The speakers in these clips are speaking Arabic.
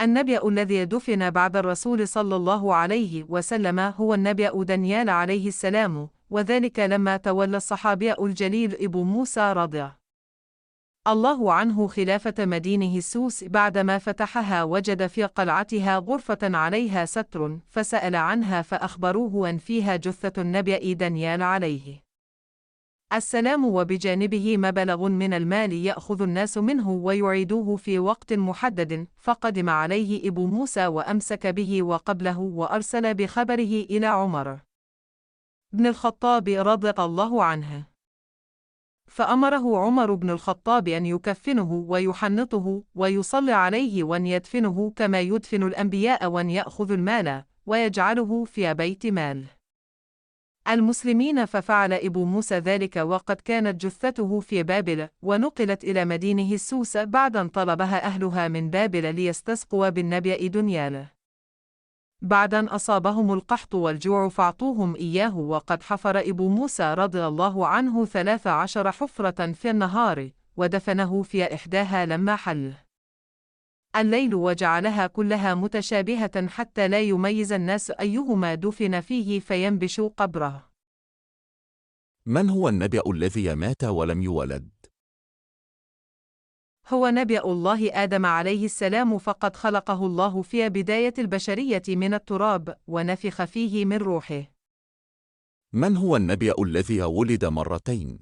النبأ الذي دفن بعد الرسول صلى الله عليه وسلم هو النبأ دانيال عليه السلام، وذلك لما تولى الصحابي الجليل أبو موسى رضي الله عنه خلافة مدينه السوس. بعدما فتحها وجد في قلعتها غرفة عليها ستر، فسأل عنها فأخبروه أن فيها جثة النبي دانيال عليه السلام، وبجانبه مبلغ من المال يأخذ الناس منه ويعيدوه في وقت محدد. فقدم عليه أبو موسى وأمسك به وقبله، وأرسل بخبره إلى عمر بن الخطاب رضي الله عنه، فأمره عمر بن الخطاب أن يكفنه ويحنطه ويصلي عليه، وأن يدفنه كما يدفن الأنبياء، وأن يأخذ المال ويجعله في بيت مال المسلمين. ففعل أبو موسى ذلك، وقد كانت جثته في بابل، ونقلت إلى مدينه السوس بعد أن طلبها أهلها من بابل ليستسقوا بالنبي دانيال. بعد أن أصابهم القحط والجوع فاعطوهم إياه، وقد حفر أبو موسى رضي الله عنه 13 حفرة في النهار، ودفنه في إحداها لما حل الليل، وجعلها كلها متشابهة حتى لا يميز الناس أيهما دفن فيه فينبش قبره. من هو النبأ الذي مات ولم يولد؟ هو نبأ الله آدم عليه السلام، فقد خلقه الله في بداية البشرية من التراب، ونفخ فيه من روحه. من هو النبأ الذي ولد مرتين؟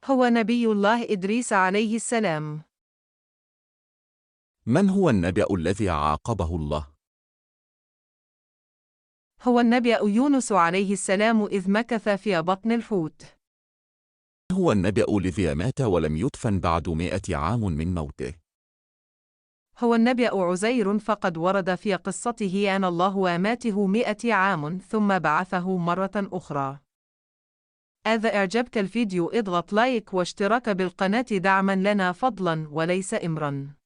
هو نبي الله إدريس عليه السلام. من هو النبأ الذي عاقبه الله؟ هو النبي يونس عليه السلام إذ مكث في بطن الحوت. هو النبأ الذي مات ولم يدفن بعد 100 عام من موته؟ هو النبي عزير، فقد ورد في قصته أن الله أماته 100 عام ثم بعثه مرة أخرى. إذا أعجبك الفيديو اضغط لايك واشتراك بالقناة دعما لنا فضلا وليس أمرا.